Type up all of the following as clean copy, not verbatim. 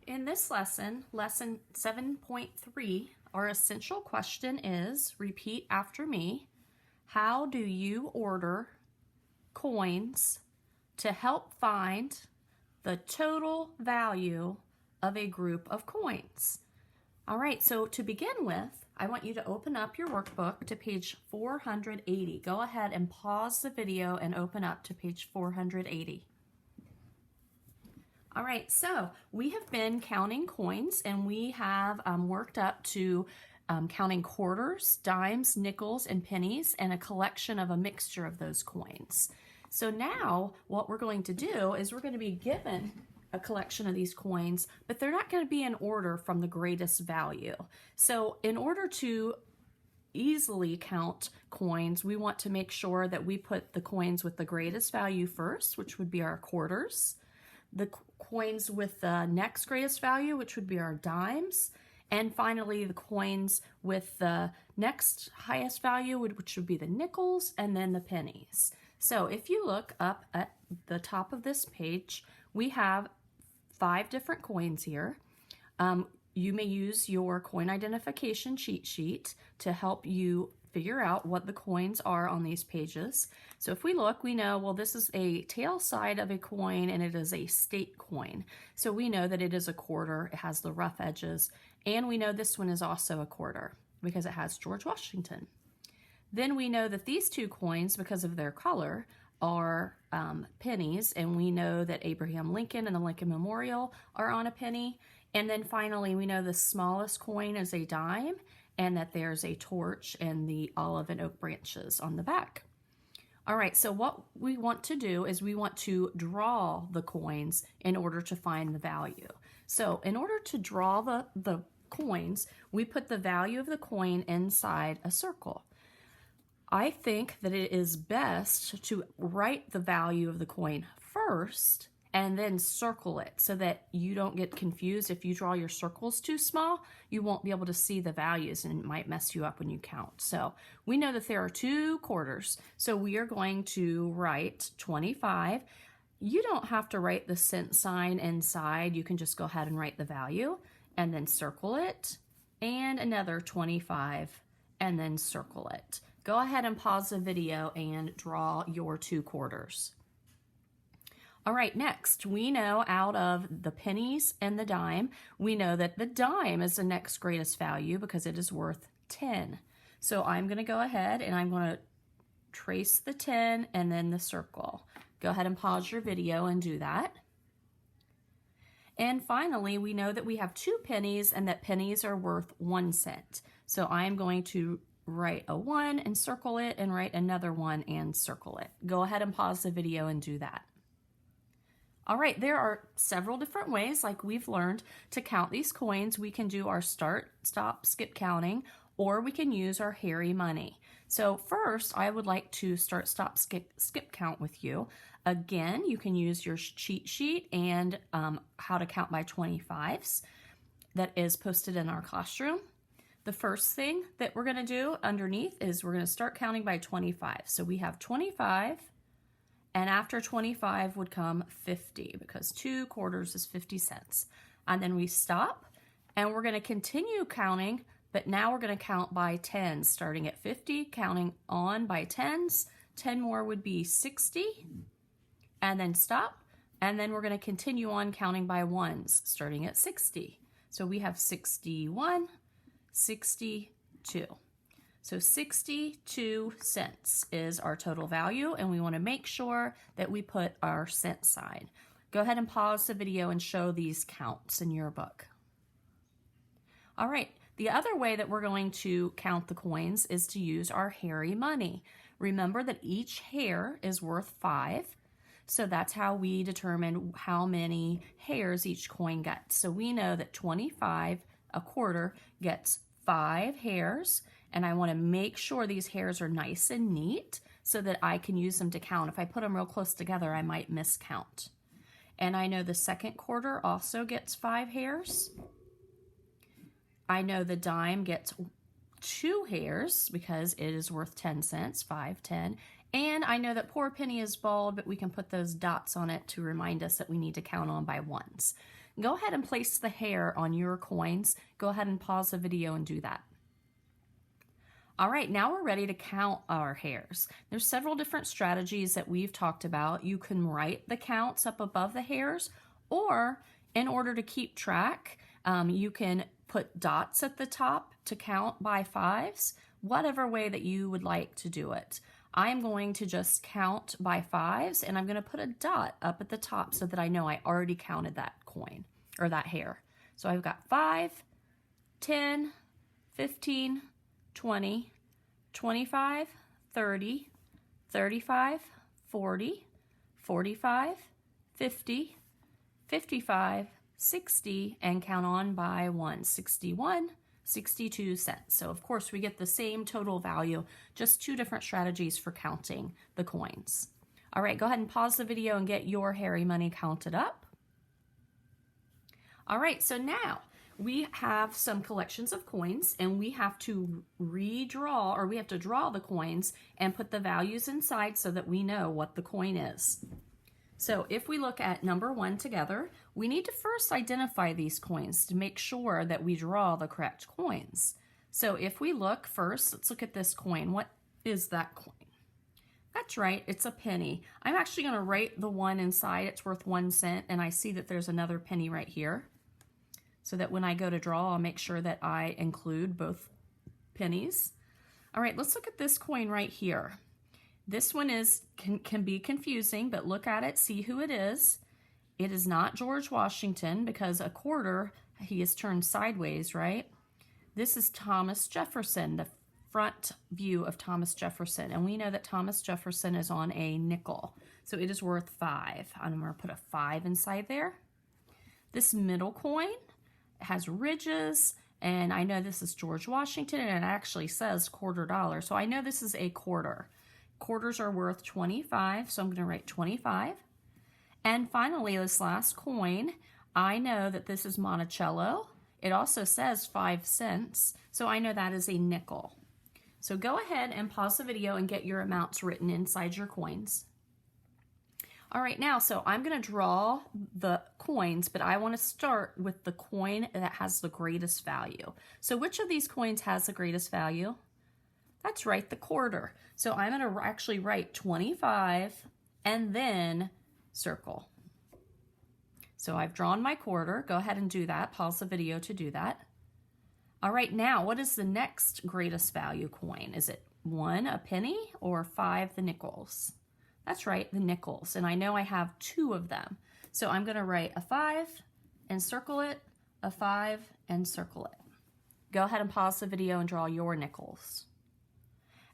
In this lesson, lesson 7.3, our essential question is, repeat after me, how do you order coins to help find the total value of a group of coins? All right, so to begin with, I want you to open up your workbook to page 480. Go ahead and pause the video and open up to page 480. All right, so we have been counting coins, and we have worked up to counting quarters, dimes, nickels, and pennies, and a collection of a mixture of those coins. So now what we're going to do is we're going to be given a collection of these coins, but they're not going to be in order from the greatest value. So in order to easily count coins, we want to make sure that we put the coins with the greatest value first, which would be our quarters, the coins with the next greatest value, which would be our dimes, and finally the coins with the next highest value, which would be the nickels, and then the pennies. So if you look up at the top of this page, we have 5 different coins here. You may use your coin identification cheat sheet to help you figure out what the coins are on these pages. So if we look, we know, well, this is a tail side of a coin and it is a state coin. So we know that it is a quarter, it has the rough edges, and we know this one is also a quarter because it has George Washington. Then we know that these 2 coins, because of their color, are pennies, and we know that Abraham Lincoln and the Lincoln Memorial are on a penny. And then finally, we know the smallest coin is a dime, and that there's a torch and the olive and oak branches on the back. All right, so what we want to do is we want to draw the coins in order to find the value. So in order to draw the coins, we put the value of the coin inside a circle. I think that it is best to write the value of the coin first and then circle it so that you don't get confused. If you draw your circles too small, you won't be able to see the values and it might mess you up when you count. So we know that there are 2 quarters, so we are going to write 25. You don't have to write the cent sign inside. You can just go ahead and write the value and then circle it, and another 25 and then circle it. Go ahead and pause the video and draw your 2 quarters. All right, next, we know out of the pennies and the dime, we know that the dime is the next greatest value because it is worth 10. So I'm going to go ahead and I'm going to trace the 10 and then the circle. Go ahead and pause your video and do that. And finally, we know that we have 2 pennies and that pennies are worth 1 cent. So I'm going to write a 1 and circle it, and write another 1 and circle it. Go ahead and pause the video and do that. All right, there are several different ways, like we've learned, to count these coins. We can do our start, stop, skip counting, or we can use our hairy money. So first, I would like to start, stop, skip count with you. Again, you can use your cheat sheet and how to count by 25s that is posted in our classroom. The first thing that we're going to do underneath is we're going to start counting by 25. So we have 25, and after 25 would come 50 because 2 quarters is 50 cents. And then we stop, and we're going to continue counting, but now we're going to count by 10, starting at 50, counting on by 10s. 10 more would be 60, and then stop, and then we're going to continue on counting by 1s, starting at 60. So we have 61, 62. So 62 cents is our total value, and we want to make sure that we put our cent sign. Go ahead and pause the video and show these counts in your book. All right, the other way that we're going to count the coins is to use our hairy money. Remember that each hair is worth 5, so that's how we determine how many hairs each coin gets. So we know that 25, a quarter, gets 5 hairs, and I want to make sure these hairs are nice and neat so that I can use them to count. If I put them real close together, I might miscount. And I know the second quarter also gets 5 hairs. I know the dime gets 2 hairs because it is worth 10 cents, 5, 10. And I know that poor penny is bald, but we can put those dots on it to remind us that we need to count on by 1s. go ahead and place the hair on your coins. Go ahead and pause the video and do that. All right, now we're ready to count our hairs. There's several different strategies that we've talked about. You can write the counts up above the hairs, or in order to keep track, you can put dots at the top to count by fives, whatever way that you would like to do it. I'm going to just count by fives, and I'm going to put a dot up at the top so that I know I already counted that coin or that hair. So I've got 5, 10, 15, 20, 25, 30, 35, 40, 45, 50, 55, 60, and count on by 1, 61, 62 cents. So of course we get the same total value, just two different strategies for counting the coins. All right, go ahead and pause the video and get your hairy money counted up. All right, so now we have some collections of coins, and we have to redraw, or we have to draw the coins and put the values inside so that we know what the coin is. So if we look at number 1 together, we need to first identify these coins to make sure that we draw the correct coins. So if we look first, let's look at this coin. What is that coin? That's right, it's a penny. I'm actually going to write the 1 inside. It's worth 1 cent, and I see that there's another penny right here, so that when I go to draw, I'll make sure that I include both pennies. All right, let's look at this coin right here. This one can be confusing, but look at it, see who it is. It is not George Washington, because a quarter, he is turned sideways, right? This is Thomas Jefferson, the front view of Thomas Jefferson. And we know that Thomas Jefferson is on a nickel, so it is worth 5. I'm going to put a 5 inside there. This middle coin has ridges, and I know this is George Washington, and it actually says $quarter, so I know this is a quarter. Quarters are worth 25, so I'm going to write 25. And finally, this last coin, I know that this is Monticello. It also says 5 cents, so I know that is a nickel. So go ahead and pause the video and get your amounts written inside your coins. All right, now, so I'm going to draw the coins, but I want to start with the coin that has the greatest value. So which of these coins has the greatest value? That's right, the quarter. So I'm going to actually write 25 and then circle. So I've drawn my quarter. Go ahead and do that. Pause the video to do that. All right, now what is the next greatest value coin? Is it 1, a penny, or 5, the nickels? That's right, the nickels. And I know I have 2 of them. So I'm going to write a 5 and circle it, a 5 and circle it. Go ahead and pause the video and draw your nickels.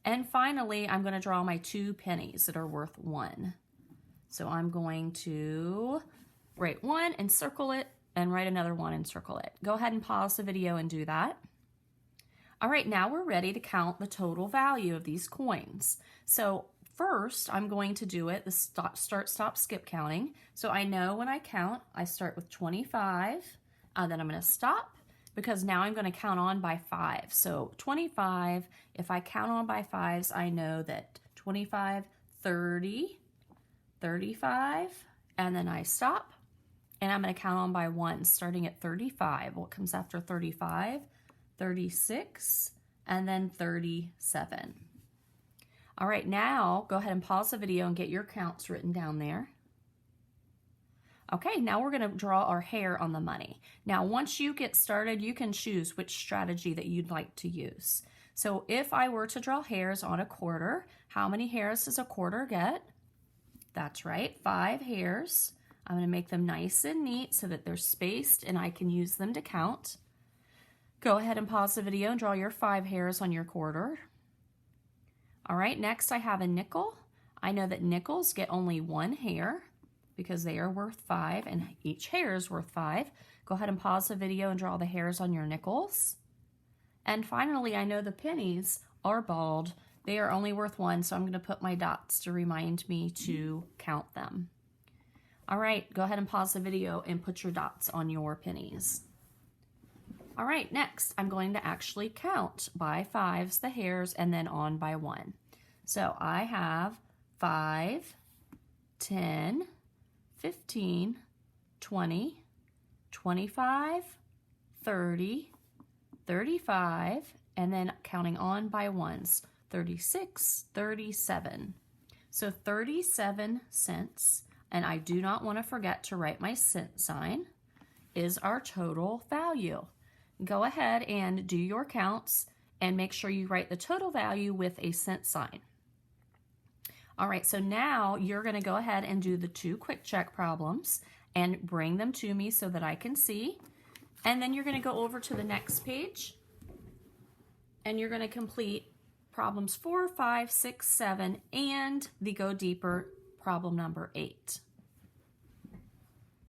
And finally, I'm going to draw my 2 pennies that are worth 1. So I'm going to write 1 and circle it, and write another 1 and circle it. Go ahead and pause the video and do that. All right, now we're ready to count the total value of these coins. So first, I'm going to do it the start, stop, skip counting. So I know when I count, I start with 25, then I'm going to stop, because now I'm going to count on by 5. So 25, if I count on by 5s, I know that 25, 30, 35, and then I stop, and I'm going to count on by 1, starting at 35. What comes after 35? 36, and then 37. All right, now go ahead and pause the video and get your counts written down there. Okay, now we're going to draw our hair on the money. Now, once you get started, you can choose which strategy that you'd like to use. So if I were to draw hairs on a quarter, how many hairs does a quarter get? That's right, 5 hairs. I'm going to make them nice and neat so that they're spaced and I can use them to count. Go ahead and pause the video and draw your 5 hairs on your quarter. All right, next I have a nickel. I know that nickels get only 1 hair because they are worth 5 and each hair is worth 5. Go ahead and pause the video and draw the hairs on your nickels. And finally, I know the pennies are bald. They are only worth 1, so I'm going to put my dots to remind me to count them. All right, go ahead and pause the video and put your dots on your pennies. All right, next I'm going to actually count by 5s the hairs and then on by 1. So I have 5, 10, 15, 20, 25, 30, 35, and then counting on by ones, 36, 37. So 37 cents, and I do not want to forget to write my cent sign, is our total value. Go ahead and do your counts and make sure you write the total value with a cent sign. All right, so now you're going to go ahead and do the 2 quick check problems and bring them to me so that I can see. And then you're going to go over to the next page and you're going to complete problems 4, 5, 6, 7, and the Go Deeper problem number 8.